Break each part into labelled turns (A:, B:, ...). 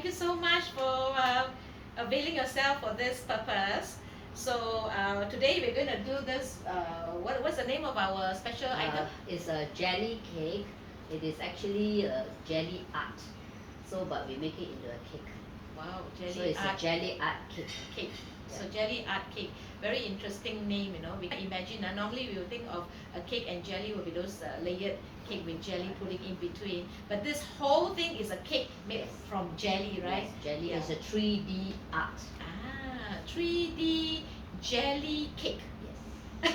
A: Thank you so much for availing yourself for this purpose. So today we're going to do this. What's the name of our special item?
B: It's a jelly cake. It is actually a jelly art. So, but we make it into a cake.
A: Wow,
B: So
A: jelly
B: it's
A: art
B: a jelly art cake.
A: cake. So
B: Yeah.
A: jelly art cake, very interesting name. We can imagine. Normally we will think of a cake and jelly will be those layered cake with jelly pudding in between. But this whole thing is a cake made
B: Yes.
A: from jelly, right?
B: Yes, jelly
A: Yeah.
B: is a 3D art.
A: 3D jelly cake.
B: Yes.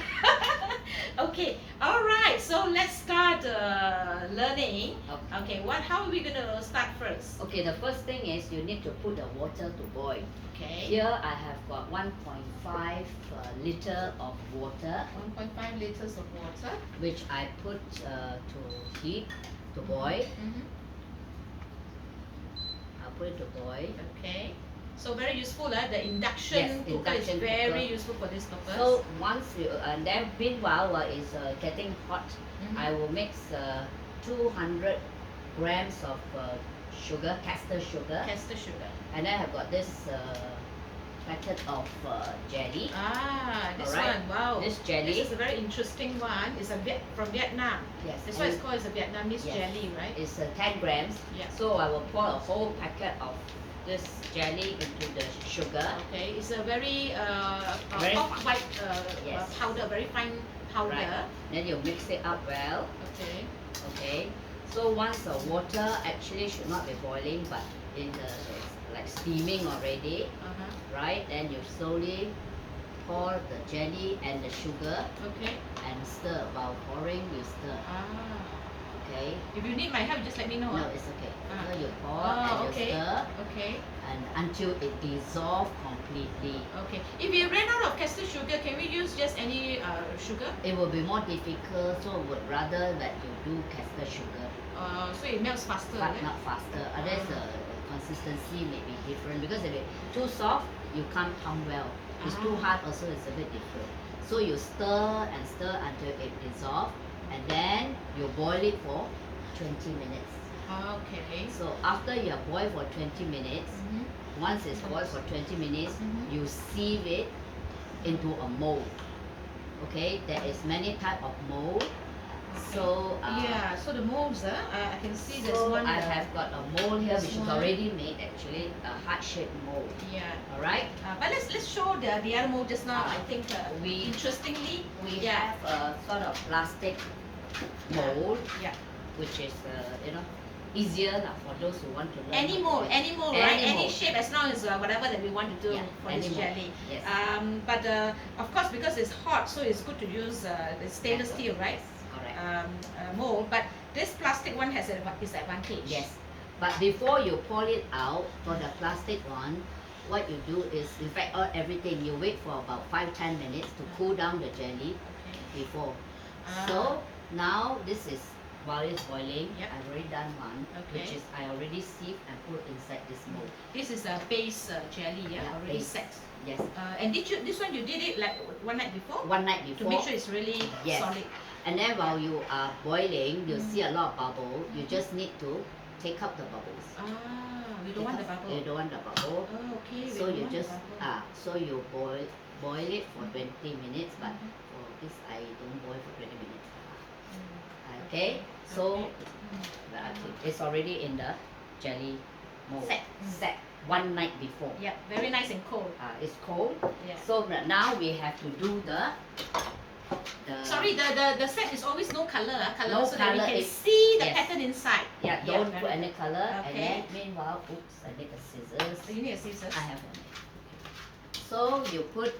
A: Okay, all right. So let's start learning.
B: Okay.
A: How are we gonna start first?
B: Okay, the first thing is you need to put the water to boil.
A: Okay.
B: Here I have got 1.5 liter of water,
A: 1.5 liters of water.
B: which I put to heat, to boil. I'll put it to boil.
A: Okay. So very useful, the induction
B: Yes,
A: cooker is
B: induction
A: very
B: cooker.
A: useful for this purpose.
B: So once you, and then meanwhile it's getting hot,
A: Mhm.
B: I will mix 200 grams of sugar, caster sugar,
A: Caster sugar.
B: and then I've got this packet of jelly.
A: This
B: Alright.
A: one, wow.
B: This jelly.
A: This is a very interesting one. It's from Vietnam.
B: Yes.
A: That's why it's called a Vietnamese
B: Yes.
A: jelly, right?
B: It's 10 grams.
A: Yeah.
B: So I will pour a whole packet of this jelly into the sugar.
A: Okay, it's a very
B: Very
A: off-white
B: Yes.
A: powder, very fine powder.
B: Right. Then you mix it up well.
A: Okay.
B: Okay. So once the water actually should not be boiling, but in the it's like steaming already, right? Then you slowly pour the jelly and the sugar
A: Okay.
B: and stir. While pouring, you stir. Okay.
A: If you need my help, just let me know.
B: No, it's okay.
A: Ah.
B: So you pour and you
A: Okay.
B: stir,
A: Okay.
B: and until it dissolves completely.
A: Okay. If we ran out of caster sugar, can we use just any sugar?
B: It will be more difficult, so I would rather that you do caster sugar,
A: So it melts faster.
B: but
A: right?
B: not faster. Otherwise, the consistency may be different, because if it's too soft, you can't pump well. It's too hard, also it's a bit different. So you stir and stir until it dissolves, and then you boil it for 20 minutes.
A: Okay.
B: So after you have boiled for 20 minutes,
A: Mhm.
B: once it's boiled for 20 minutes,
A: Mhm.
B: you sieve it into a mold. Okay, there is many type of mold. So
A: Yeah. So the molds, I can see there's
B: so
A: one.
B: I have got a mold here
A: This
B: which is
A: one.
B: already made, actually a heart shaped mold.
A: Yeah.
B: All right.
A: But let's show the other mold just now. I think
B: We-
A: interestingly
B: We
A: yeah.
B: have a sort of plastic mold,
A: Yeah.
B: which is easier for those who want to learn.
A: Any mold, right?
B: Any
A: Any
B: mold.
A: shape, as long as whatever that we want to do
B: Yeah,
A: for
B: any
A: this
B: mold.
A: jelly.
B: Yes.
A: But of course, because it's hot, so it's good to use the stainless steel, right?
B: Correct.
A: Mold. But this plastic one has its advantage.
B: Yes, but before you pour it out for the plastic one, what you do is, in fact, everything, you wait for about 5-10 minutes to cool down the jelly
A: Okay.
B: before.
A: Ah.
B: So now this is, while it's boiling,
A: Yep.
B: I've already done one, which
A: Okay.
B: is I already sieved and put inside this mold.
A: This is a base jelly,
B: Yeah,
A: already
B: base.
A: set.
B: Yes,
A: And this one you did it like one night before?
B: one night
A: To
B: before.
A: make sure it's really
B: Yes.
A: solid.
B: And then while you are boiling, you
A: Mm.
B: see a lot of bubble. You just need to take out the bubbles.
A: We don't want the bubble.
B: You don't want the bubble.
A: Oh, okay. we
B: So
A: don't
B: you
A: want the
B: just
A: bubble.
B: so you boil it for 20 minutes, but
A: Mhm.
B: for this I don't boil for 20 minutes.
A: Mm.
B: Okay, so
A: Mm.
B: it's already in the jelly mold.
A: Set.
B: Set one night before.
A: Yeah, very nice and cold.
B: It's cold.
A: Yeah.
B: So now we have to do the
A: Sorry, the set is always no color,
B: No
A: so that we
B: colour,
A: can
B: it's-
A: see the
B: yes.
A: pattern inside.
B: Yeah, don't put any color. And
A: Okay.
B: then meanwhile, oops, I need the scissors.
A: So you need a scissors.
B: I have one. So you put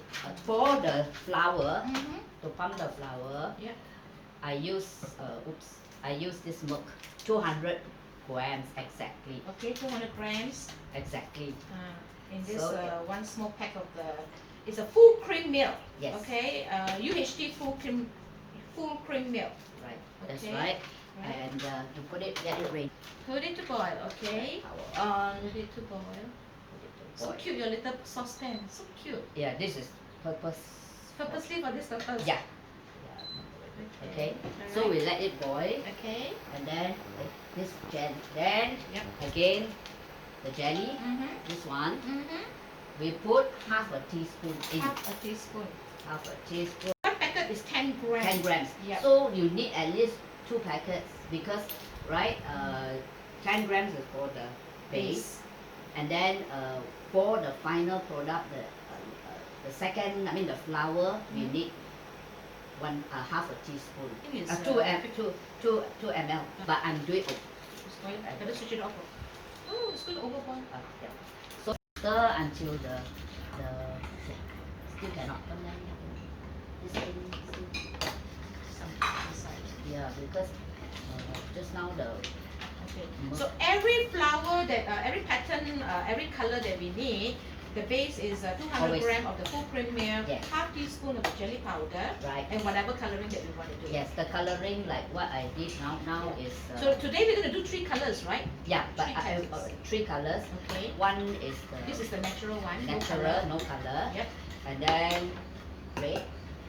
B: pour the flour
A: Mm-hmm.
B: to pump the flour.
A: Yeah.
B: I use I use this milk, 200 grams exactly.
A: Okay, 200 grams.
B: Exactly.
A: In this
B: So,
A: one small pack of it's a full cream milk.
B: Yes.
A: Okay, UHT full cream milk.
B: Right. That's
A: Okay.
B: right.
A: Right.
B: And you put it, let it rain.
A: Put it to boil. Okay.
B: Power on.
A: Put it to boil.
B: Put it to
A: So
B: boil.
A: cute, your little saucepan. So cute.
B: Yeah, this is purpose.
A: Purposely for this purpose.
B: Yeah. Okay. So we let it boil,
A: Okay.
B: and then this then
A: Yep.
B: again the jelly,
A: Mm-hmm.
B: this one,
A: Mm-hmm.
B: we put half a teaspoon in.
A: Half a teaspoon.
B: Half a teaspoon.
A: One packet is 10 grams.
B: 10 grams.
A: Yep.
B: So you need at least 2 packets because, right, 10 grams is for the base. And then for the final product, the second, I mean the flour, we need half a teaspoon.
A: I think it's,
B: 2 ml. But I'm doing
A: Better switch it off. Oh, it's going to overboil.
B: yeah. So stir until the still cannot. This thing,
A: Some inside.
B: yeah, because just now the
A: Okay. So every flour that, every pattern, every color that we need, the base is 200
B: Always.
A: grams of the full cream milk,
B: Yes.
A: half teaspoon of the jelly powder,
B: right.
A: and whatever coloring that we want to do.
B: Yes, the coloring like what I did now is
A: So today we're going to do 3 colors, right?
B: yeah, but
A: three
B: I
A: types.
B: 3 colors.
A: Okay.
B: One is
A: This is the natural one.
B: natural, no color.
A: Yep.
B: And then red.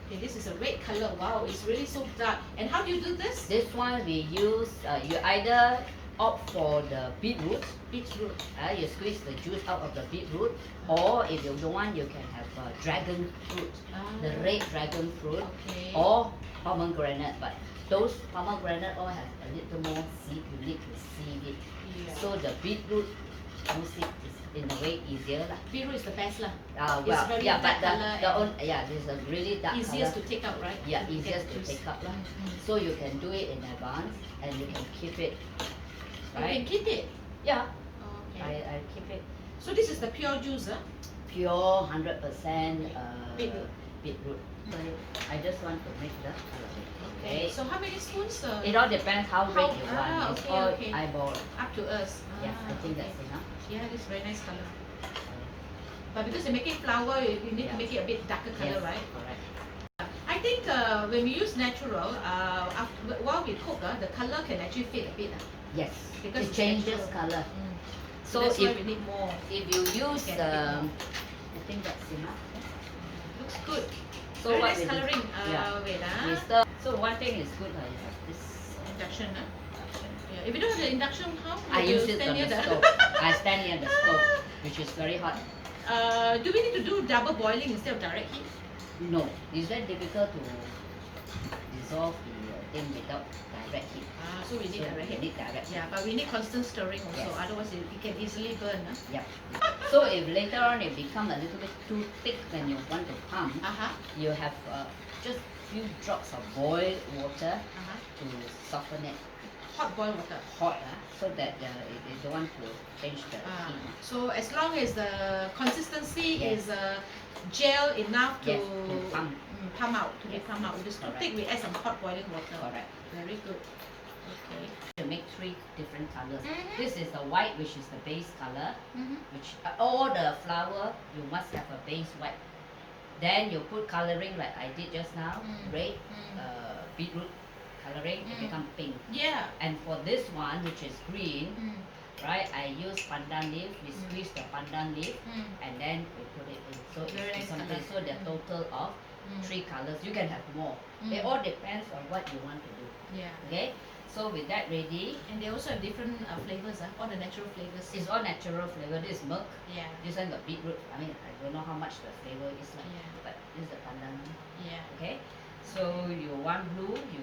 A: Okay, this is a red color. Wow, it's really so dark. And how do you do this?
B: This one we use you either opt for the beetroot.
A: Beetroot.
B: You squeeze the juice out of the beetroot, or if you don't want, you can have dragon fruit, the red dragon fruit,
A: Okay.
B: or pomegranate. But those pomegranate all have a little more seed. You need to sieve it.
A: Yeah.
B: So the beetroot, no seed is in a way easier lah.
A: Beetroot is the best lah.
B: Well,
A: very
B: yeah, but
A: dark colour
B: this is a really dark
A: Easiest
B: color.
A: to take out, right?
B: Yeah,
A: To get
B: easiest
A: the
B: to
A: juice.
B: take up lah.
A: Mm.
B: So you can do it in advance, and you can keep it.
A: You can keep it.
B: Yeah,
A: Okay.
B: I keep it
A: So this is the pure juice, huh?
B: pure 100%
A: Beetroot.
B: beetroot. So I just want to make the color. Okay.
A: So how many spoons?
B: It all depends how red you want. It's
A: okay,
B: all
A: okay.
B: eyeball.
A: Up to us.
B: Yes, I think
A: okay.
B: that's enough.
A: Yeah, this is very nice color. But because you're making flour, you need to
B: Yeah.
A: make it a bit darker color,
B: Yes,
A: right?
B: correct.
A: I think when we use natural, while we cook, the color can actually fade a bit.
B: Yes,
A: Because
B: it
A: it's
B: changes
A: natural.
B: color.
A: So
B: So
A: that's why
B: if
A: we need more.
B: if you use
A: Get a bit
B: I think that's enough.
A: Looks good.
B: So
A: Very
B: what
A: nice
B: we do-
A: coloring.
B: yeah.
A: Wait,
B: We stir. So one thing is good is this.
A: Induction, Yeah. If you don't have the induction, how?
B: I
A: You
B: use it
A: stand
B: on
A: near
B: the stove. I stand near the stove, which is very hot.
A: Do we need to do double boiling instead of direct heat?
B: No, it's very difficult to dissolve the thing without direct heat.
A: So we need
B: So
A: direct
B: you
A: heat.
B: need direct heat.
A: Yeah, but we need constant stirring also.
B: Yes.
A: Otherwise, it can easily burn.
B: Yep. So if later on it become a little bit too thick when you want to pump, you have just few drops of boiled water to soften it,
A: Hot boiled water.
B: hot, so that it don't want to change the heat.
A: So as long as the consistency
B: Yes.
A: is gel enough to
B: Yes, to pump.
A: pump out, to be
B: Yes.
A: pump out. If it's too
B: Correct.
A: thick, we add some hot boiling water.
B: Correct.
A: Very good. Okay.
B: To make 3 different colors.
A: Mhm.
B: This is the white, which is the base color.
A: Mm-hmm.
B: Which all the flour you must have a base white. Then you put coloring like I did just now, red, beetroot coloring, it become pink.
A: Yeah.
B: And for this one, which is green, right? I use pandan leaf. We squeeze the pandan leaf, and then we put it in. So
A: Very
B: it
A: nice
B: becomes
A: colour.
B: so the total of 3 colors. You can have more. It all depends on what you want to do.
A: Yeah.
B: Okay. So with that ready,
A: And they also have different flavors, all the natural flavors.
B: it's all natural flavor. This is milk.
A: Yeah.
B: This one got beetroot. I mean, I don't know how much the flavor is like,
A: Yeah.
B: but this is the pandan.
A: Yeah.
B: Okay. So you want blue, you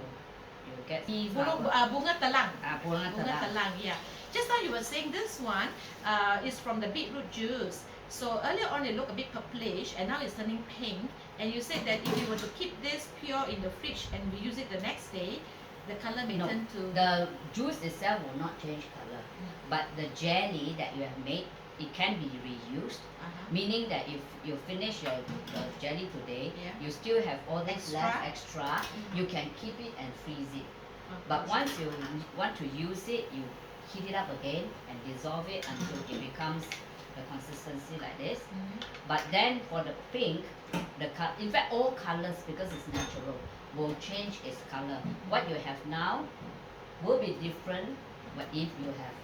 B: get tea
A: Bunga,
B: flower.
A: bunga telang.
B: Bunga
A: Bunga
B: telang.
A: telang, yeah. Just now you were saying this one is from the beetroot juice. So earlier on it looked a bit purplish and now it's turning pink. And you said that if you were to keep this pure in the fridge and we use it the next day, the color may
B: No,
A: turn to...
B: the juice itself will not change color, but the jelly that you have made, it can be reused. Meaning that if you finish your jelly today,
A: Yeah.
B: you still have all this
A: Extra.
B: left extra, you can keep it and freeze it. But once you want to use it, you heat it up again and dissolve it until it becomes the consistency like this. But then for the pink, in fact all colors, because it's natural, will change its color. What you have now will be different but if you have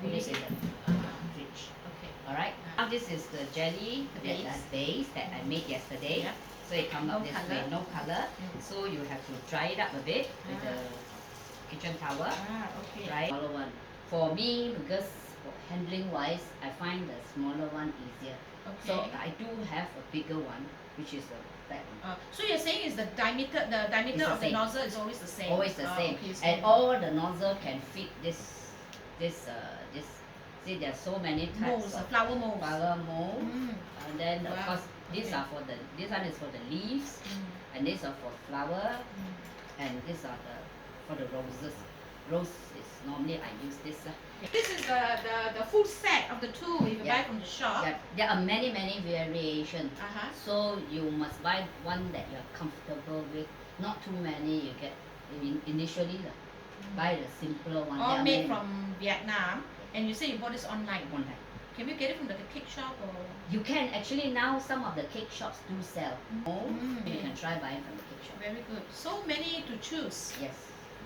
B: put it in the fridge.
A: Okay.
B: Alright? Now this is the jelly,
A: The
B: base that I made yesterday.
A: Yep.
B: So it comes
A: No
B: out this
A: colour.
B: way, no color. So you have to dry it up a bit with the kitchen towel.
A: Okay.
B: Right? Smaller one. For me, because handling wise, I find the smaller one easier.
A: Okay.
B: So I do have a bigger one, which is a fat one.
A: So you're saying is the diameter
B: It's the
A: of the
B: same.
A: nozzle is always the same.
B: Always the same.
A: Okay, so
B: And all the nozzle can fit this. See, there are so many types
A: molds,
B: of
A: flower molds.
B: flower mold.
A: Mm.
B: And then of
A: Wow.
B: course these
A: Okay.
B: are for this one is for the leaves,
A: Mm.
B: and these are for flower,
A: Mm.
B: and these are for the roses. Rose is normally I use this.
A: This is the full set of the tool if you
B: Yeah.
A: buy from the shop.
B: Yeah, there are many variations.
A: Uh-huh.
B: So you must buy one that you're comfortable with. Not too many. You get initially buy the simpler one. There
A: All
B: are
A: made
B: many
A: from Vietnam, and you say you bought this online.
B: online.
A: Can we get it from the cake shop or?
B: You can actually now some of the cake shops do sell.
A: Mm.
B: You can try buying from the cake shop.
A: Very good. So many to choose.
B: Yes.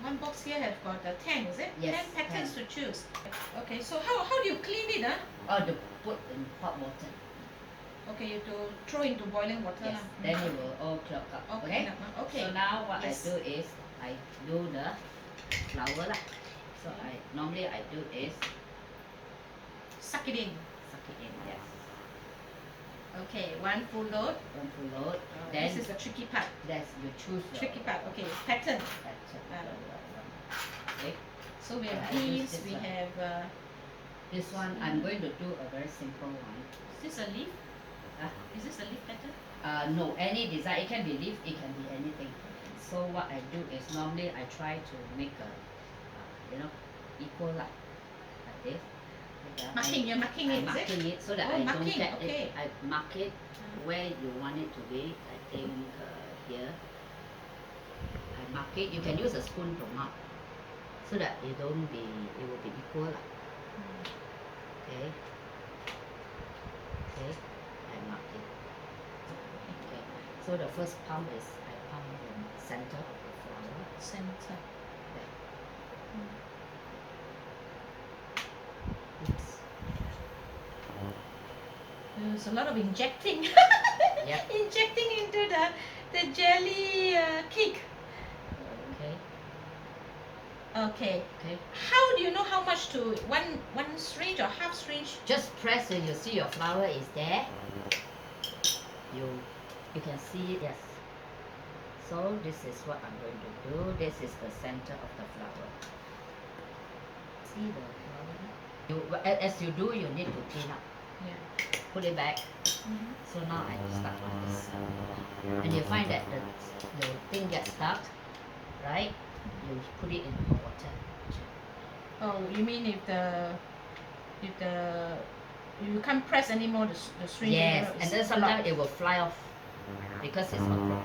A: One box here have got 10, is it?
B: Yes,
A: 10 patterns to choose. Okay, so how do you clean it?
B: Or to put in hot water.
A: Okay, you have to throw into boiling water.
B: Yes.
A: lah.
B: Then it will all clog up.
A: Okay.
B: Okay.
A: Okay.
B: So now what
A: Yes.
B: I do is I do the flour lah. So normally I do is
A: Suck it in.
B: suck it in. Yes.
A: Okay, one full load.
B: One full load. Then
A: This is the tricky part.
B: you choose your
A: Tricky part. Okay, pattern.
B: pattern. Okay.
A: So we have
B: I use
A: leaves.
B: this
A: We
B: one.
A: have.
B: This one I'm going to do a very simple one.
A: Is this a leaf?
B: Ah.
A: Is this a leaf pattern?
B: No, any design. It can be leaf. It can be anything. So what I do is normally I try to make a, equal like this.
A: Marking. You're marking
B: I'm
A: it, is it?
B: marking it so that
A: Oh,
B: I don't
A: marking,
B: get
A: okay.
B: it. I mark it where you want it to be. I think here. I mark it. You can use a spoon to mark so that it will be equal. Lah. Okay. Okay. I mark it. Okay. So the first palm is I palm the center of the flower.
A: Center.
B: Oops.
A: There's a lot of injecting.
B: Yep.
A: Injecting into the jelly cake.
B: Okay.
A: Okay.
B: Okay.
A: How do you know how much to one syringe or half syringe?
B: Just press when you see your flower is there. You can see it. Yes. So this is what I'm going to do. This is the center of the flower. See the flower? As you do, you need to clean up.
A: Yeah.
B: Put it back.
A: Mhm.
B: So now I start on this. And you find that the thing gets stuck, right? You put it in hot water.
A: Oh, you mean if you can't press anymore the syringe?
B: Yes,
A: it's
B: and then sometimes it will fly off because it's hot water.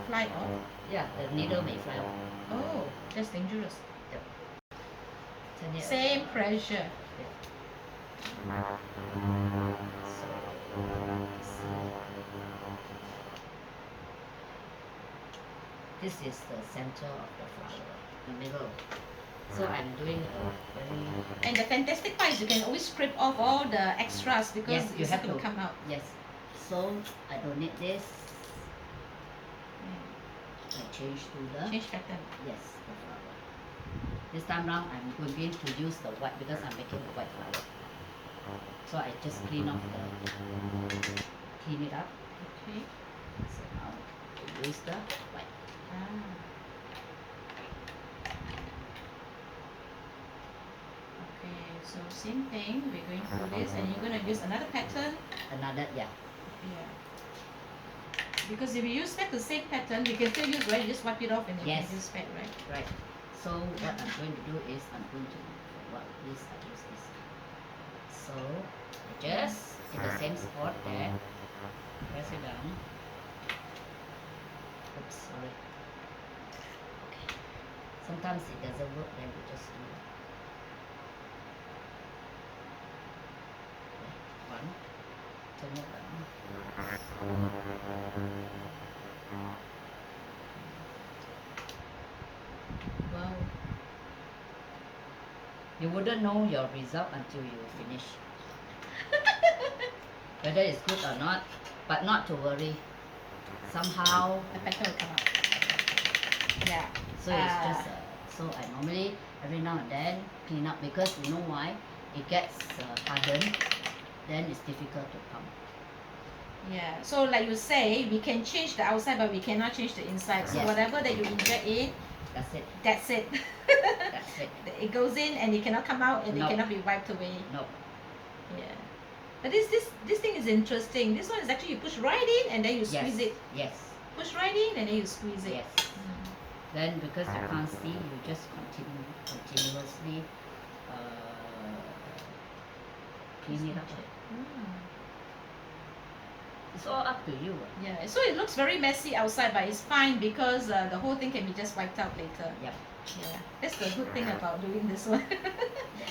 A: fly off.
B: Yeah, the needle may fly off.
A: Oh, that's dangerous.
B: Turn it
A: Same
B: around.
A: pressure.
B: This is the center of the flower, the middle. So I'm doing a very
A: And the fantastic part is you can always scrape off all the extras because
B: Yes, you
A: it's
B: have
A: going
B: to.
A: come out.
B: yes. So I don't need this. I change to the
A: Change pattern.
B: yes the flower. This time round I'm going to use the white because I'm making the white flower. So I just clean it up.
A: Okay.
B: So now I use the white.
A: Okay, so same thing. We're going through this, and you're going to use another pattern.
B: Another
A: Yeah. Because if you use back the same pattern, you can still use, right? You just wipe it off and you
B: Yes.
A: can use back, right?
B: right. So what I'm going to do is I'm going to what this I use this. So I just in the same spot there, press it down. Oops, sorry. Okay. Sometimes it doesn't work, then we just do one. Turn it around.
A: Wow.
B: You wouldn't know your result until you finish. Whether it's good or not, but not to worry. Somehow,
A: The pattern will come out. Yeah.
B: so it's just so I normally every now and then clean up because you know why? it gets hardened, then it's difficult to pump.
A: Yeah, so like you say, we can change the outside, but we cannot change the inside. So
B: Yes.
A: whatever that you inject in,
B: That's it.
A: that's it.
B: That's it.
A: It goes in and it cannot come out and
B: No.
A: it cannot be wiped away.
B: No.
A: Yeah. But this thing is interesting. This one is actually you push right in and then you squeeze
B: Yes.
A: it.
B: Yes.
A: Push right in and then you squeeze it.
B: Yes. Then because you can't see, you just continuously clean it up.
A: Mm.
B: It's all up to you.
A: Yeah, so it looks very messy outside, but it's fine because the whole thing can be just wiped out later.
B: Yep.
A: Yeah, that's the good thing about doing this one.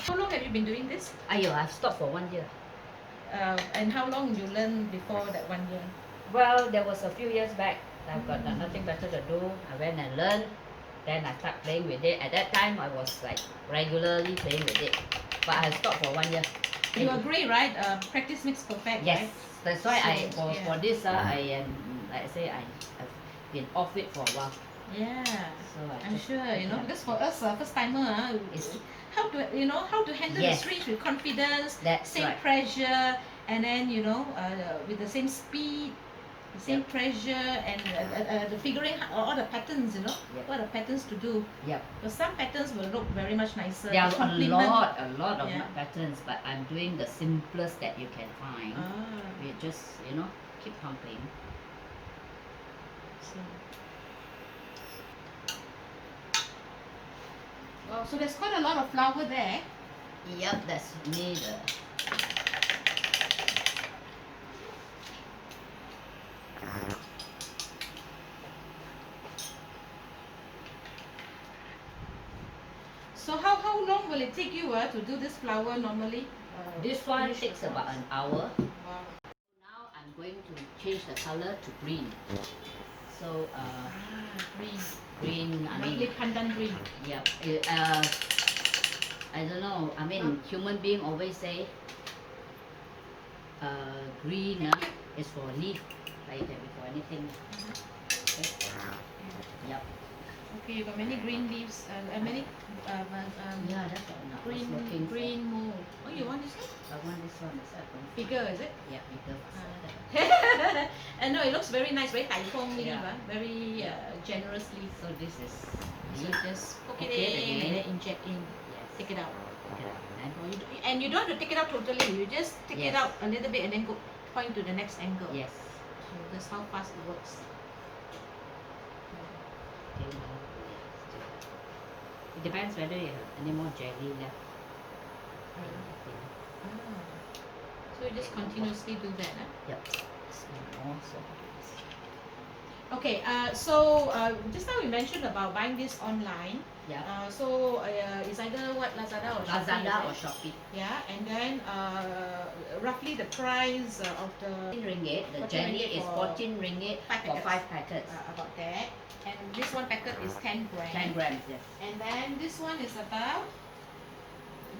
A: How long have you been doing this?
B: I've stopped for 1 year.
A: And how long you learned before that 1 year?
B: Well, there was a few years back. I've got nothing better to do. I went and learned. Then I started playing with it. At that time, I was like regularly playing with it. But I stopped for 1 year.
A: You agree, right? Practice makes perfect,
B: Yes.
A: right?
B: That's why
A: So, yeah.
B: for this, I am, like I say, I've been off it for a while.
A: Yeah,
B: So
A: I'm
B: just
A: sure,
B: pick
A: you
B: it
A: know,
B: up.
A: because for us, first timer,
B: It's-
A: how to, how to handle
B: Yes.
A: the strings with confidence,
B: That's
A: same
B: right.
A: pressure, and then, with the same speed, the same
B: Yep.
A: pressure, and the figuring all the patterns,
B: Yep.
A: what are the patterns to do.
B: Yep.
A: Because some patterns will look very much nicer.
B: There are
A: they
B: a
A: complement-
B: lot of
A: Yeah.
B: patterns, but I'm doing the simplest that you can find.
A: Ah,
B: We just, keep pumping.
A: so. Wow, so there's quite a lot of flour there.
B: Yep, that's me.
A: So how long will it take you to do this flower normally?
B: This one
A: finish the
B: takes about
A: flowers?
B: an hour.
A: Wow.
B: Now I'm going to change the color to green. So
A: Green.
B: green. I
A: Lovely
B: mean,
A: pandan green.
B: yep. I don't know. I mean, human being always say, green is for leaf, like that, for anything. Okay. Yep.
A: Okay, you got many green leaves and many
B: Yeah, that's what I was looking
A: green
B: for.
A: green mold. Oh, you want this one?
B: I want this one. Is that one?
A: Bigger, is it?
B: Yeah, bigger.
A: And no, it looks very nice, very taifeng leaf,
B: Yeah.
A: very generous leaf.
B: So this is
A: So
B: leaf.
A: just poke
B: Poke
A: it
B: it
A: in
B: again.
A: and then inject in.
B: Yes.
A: Take it out.
B: Okay, and
A: And you don't have to take it out totally. You just take it
B: Yes.
A: out a little bit and then go point to the next angle.
B: yes.
A: So that's how fast it works.
B: Okay, now, it depends whether you have any more jelly left.
A: So you just continuously do that.
B: Yep. Some more, so.
A: Okay, just now we mentioned about buying this online.
B: Yeah.
A: It's either what, Lazada or Shopee,
B: Lazada or
A: is it?
B: Shopee.
A: Yeah, and then roughly the price of the
B: 14 ringgit. The
A: 14
B: jelly
A: ringgit
B: is
A: for
B: 14 ringgit
A: five
B: for
A: packets.
B: 5 packets.
A: About that. And this one packet is 10 grams.
B: 10 grams, yes.
A: And then this one is about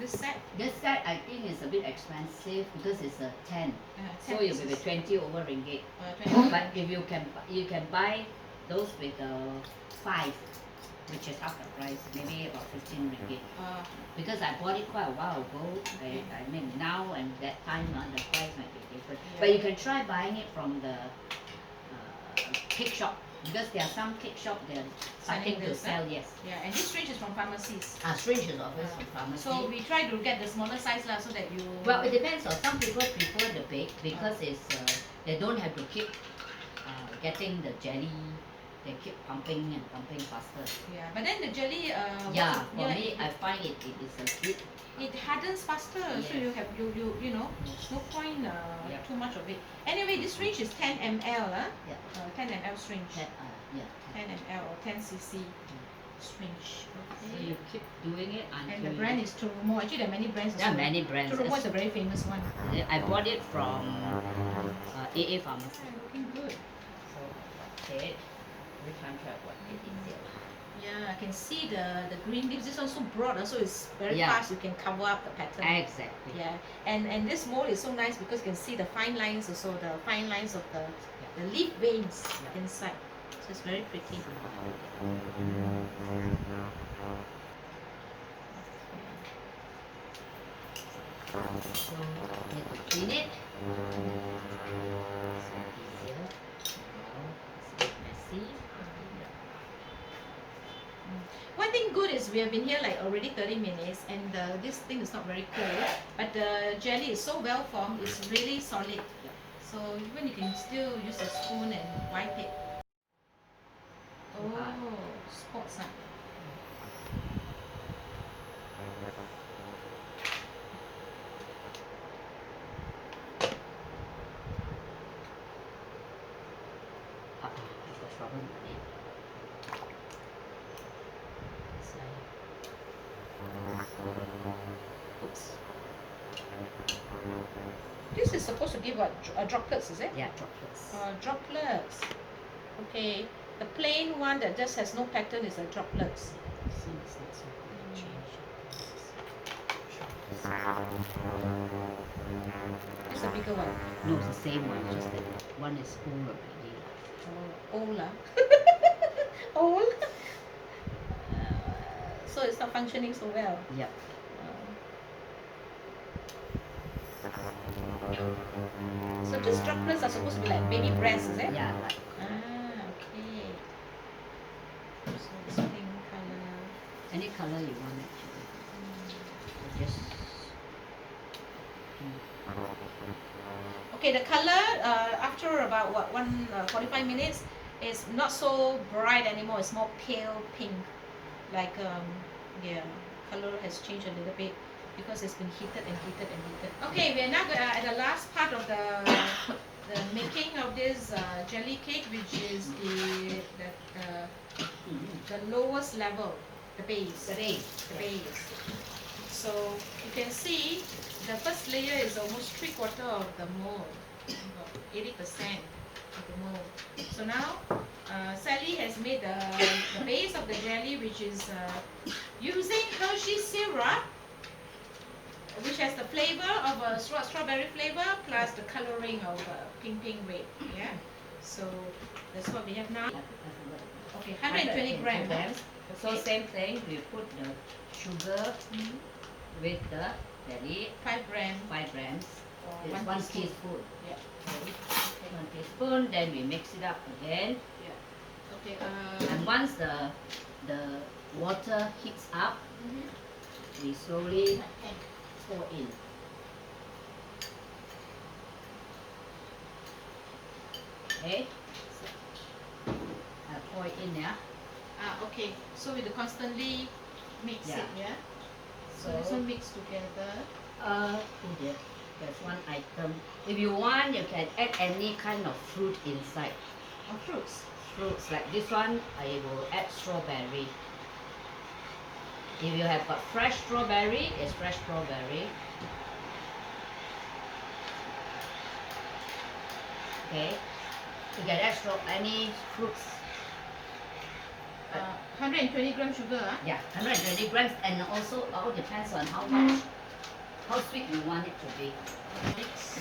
A: this set.
B: This set I think is a bit expensive because it's a 10.
A: 10
B: So it will be
A: pieces.
B: 20 over ringgit.
A: 20.
B: But if you can buy those with 5, which is half the price, maybe about 15 ringgit. Because I bought it quite a while ago.
A: Okay.
B: I mean now and that time the price might be different.
A: Yeah.
B: But you can try buying it from the cake shop because there are some cake shop they're starting to
A: this,
B: sell. Yes.
A: Yeah, and this range is from pharmacies.
B: Syringe is always from pharmacy.
A: So we try to get the smaller size lah, so that you.
B: Well, it depends on some people prefer the big because it's they don't have to keep getting the jelly. They keep pumping and pumping faster.
A: Yeah, but then the jelly.
B: Yeah, for me, I find it is a bit.
A: It hardens faster, so
B: Yes.
A: you have you know, no point
B: Yep.
A: too much of it. Anyway, this syringe is 10 ml,
B: Yeah.
A: 10 ml syringe,
B: That, yeah.
A: 10 ml or 10 cc syringe.
B: So
A: Okay.
B: you keep doing it until.
A: And the brand is Turumo. Actually, there are many brands.
B: There are
A: also.
B: many brands.
A: Turumo is a very famous one.
B: I bought it from AA Pharmacy.
A: Looking good.
B: So, okay. Every time try what it is.
A: Yeah, I can see the green leaves. This one's so broad, so it's very
B: Yeah.
A: fast. You can cover up the pattern.
B: Exactly.
A: Yeah, and this mold is so nice because you can see the fine lines also, the fine lines of the leaf veins
B: Yeah.
A: inside. So it's very pretty.
B: So need to clean it. So easier. Now it's a bit messy.
A: One thing good is we have been here like already 30 minutes and this thing is not very cold, but the jelly is so well formed, it's really solid. So even you can still use a spoon and wipe it. Oh, spots. Huh?
B: I've got problem with it. Oops.
A: This is supposed to give what? Droplets, is it?
B: Yeah, droplets.
A: Droplets. Okay. The plain one that just has no pattern is a droplets.
B: So it's not so good to change.
A: It's a bigger one.
B: No, it's the same one, just that one is full already.
A: Old lah. Old. So it's not functioning so well.
B: Yep.
A: So these droplets are supposed to be like baby breasts, is it?
B: Yeah, like
A: Okay. So it's pink color.
B: any color you want actually. Just
A: Okay, the color after about 45 minutes is not so bright anymore. It's more pale pink. Like yeah, color has changed a little bit because it's been heated and heated and heated. Okay, we are now at the last part of the making of this jelly cake, which is the lowest level, the base.
B: the base.
A: The base. So you can see the first layer is almost 3/4 of the mold, 80% of the mold. So now Sally has made the base of the jelly, which is using Hershey syrup, which has the flavor of a strawberry flavor plus the coloring of pink red. Yeah. So that's what we have now. Okay, 120 grams.
B: So same thing, we put the sugar with the jelly,
A: 5 grams.
B: 5 grams.
A: Or
B: It's 1 teaspoon.
A: Yeah.
B: Okay. 1 teaspoon, then we mix it up again.
A: Okay.
B: And once the water heats up, we slowly pour in. Okay. So, I pour it in, yeah.
A: Okay. So we constantly mix
B: Yeah.
A: it, yeah. So this one mix together.
B: Oh dear, there's one item. If you want, you can add any kind of fruit inside.
A: Or fruits.
B: Fruits like this one, I will add strawberry. If you have got fresh strawberry, it's fresh strawberry. Okay, you can add any fruits.
A: 120 grams sugar.
B: Yeah, 120 grams, and also all depends on how much, how sweet you want it to be.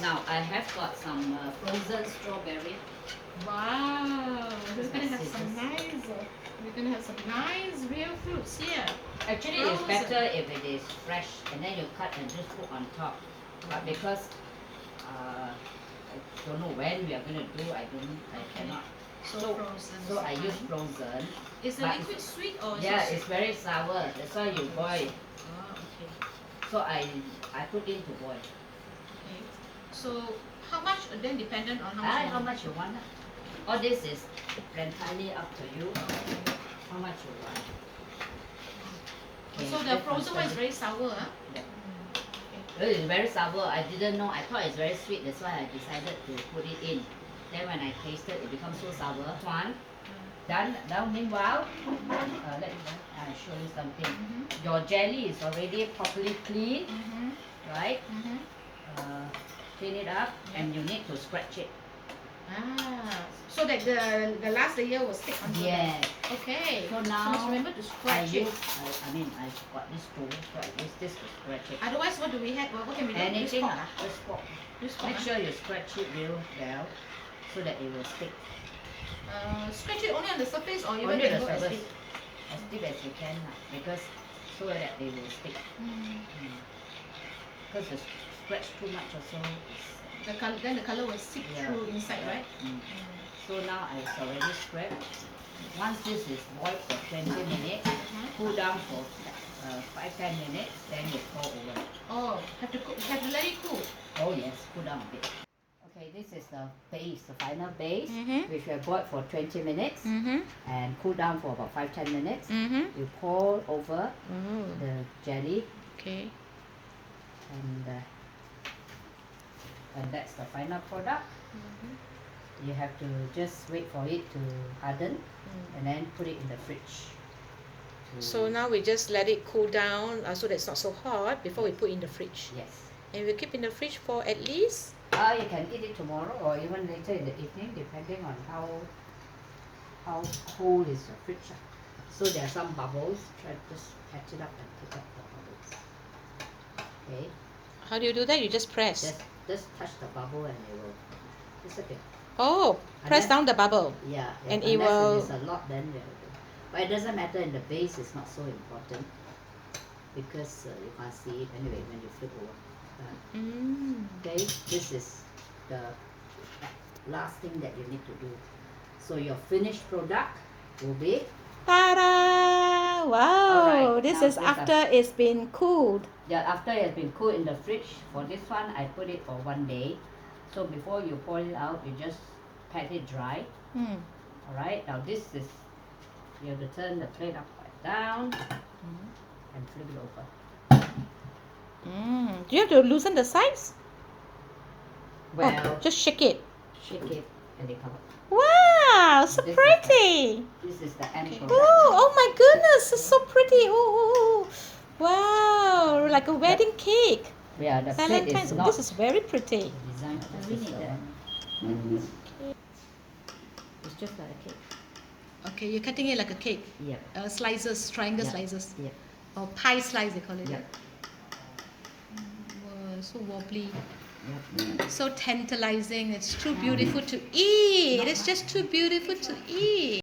B: Now I have got some frozen strawberry.
A: Wow, we're gonna have
B: Scissors.
A: some nice. We're gonna have some nice real fruits here.
B: Actually, it's better if it is fresh, and then you cut and just put on top. But because I don't know when we are gonna do, I cannot.
A: So frozen.
B: So I use frozen.
A: Is the
B: but
A: liquid sweet or is
B: Yeah,
A: it
B: it's very sour. That's why you boil.
A: okay.
B: So I put in to boil.
A: Okay. So how much then dependent on
B: How much you want. All this is entirely up to you. How much you want. Okay,
A: So the
B: that's
A: frozen one is
B: constant.
A: very sour, huh?
B: Yeah.
A: Okay.
B: It's very sour. I didn't know. I thought it's very sweet. That's why I decided to put it in. Then when I tasted, it becomes so sour. One. Done. Meanwhile, let me show you something. Your jelly is already properly clean, right? Clean it up, and you need to scratch it.
A: So that the last layer will stick onto
B: Yes.
A: it. Okay.
B: So
A: So
B: now
A: must remember to
B: I
A: scratch it.
B: use. I've got this tool, so I use this to scratch it.
A: Otherwise, what do we have? What can we do?
B: Anything,
A: Use fork,
B: just fork.
A: Use fork,
B: Make sure you scratch it real well, so that it will stick.
A: Scratch it only on the surface or even
B: Only
A: can
B: the
A: go as
B: surface,
A: deep?
B: as deep as you can, because so that it will stick. because the stretch too much also.
A: Then the color will seep
B: Yeah.
A: through inside, right?
B: So now it's already spread. Once this is boiled for 20 minutes,
A: Uh-huh.
B: cool down for 5-10 minutes, then you pour over.
A: Oh, have to let it cool.
B: Oh yes, cool down a bit. Okay, this is the base, the final base,
A: Mhm.
B: which we have boiled for 20 minutes
A: Mm-hmm.
B: and cool down for about 5-10 minutes.
A: Mm-hmm.
B: You pour over
A: Oh,
B: the jelly,
A: okay.
B: and that's the final product. You have to just wait for it to harden and then put it in the fridge.
A: So now we just let it cool down so that it's not so hot before we put in the fridge.
B: Yes.
A: And we keep in the fridge for at least.
B: You can eat it tomorrow or even later in the evening, depending on how cool is your fridge. So there are some bubbles. Try to just catch it up and pick up the bubbles. Okay.
A: How do you do that? You just press.
B: Just touch the bubble and it will disappear.
A: Oh, press down the bubble.
B: Yeah.
A: And it
B: unless
A: will.
B: If there's a lot, then but it doesn't matter. In the base, it's not so important because you can't see it anyway when you flip over. Okay, this is the last thing that you need to do. So your finished product will be.
A: Ta-da! Wow!
B: Alright,
A: This
B: now
A: is after it's been cooled.
B: Yeah, after it has been cooled in the fridge. For this one, I put it for 1 day. So before you pour it out, you just pat it dry. Alright, now this is, you have to turn the plate upside down and flip it over.
A: Do you have to loosen the sides?
B: Well,
A: Just shake it.
B: shake it and they come up.
A: Wow, so
B: This is
A: pretty.
B: This is the end product.
A: Oh my goodness, it's so pretty. Oh. Wow, like a wedding cake.
B: Yeah, the plate
A: Valentine's.
B: is not
A: This is very pretty.
B: the design.
C: We need that.
B: It's just like a cake.
A: Okay, you're cutting it like a cake.
B: Yeah.
A: Slices, triangle
B: Yeah.
A: slices.
B: Yeah.
A: Or pie slice, they call it.
B: Yeah.
A: Wow, so wobbly.
B: Yeah.
A: So tantalizing. It's too beautiful to eat. It's just too beautiful to eat.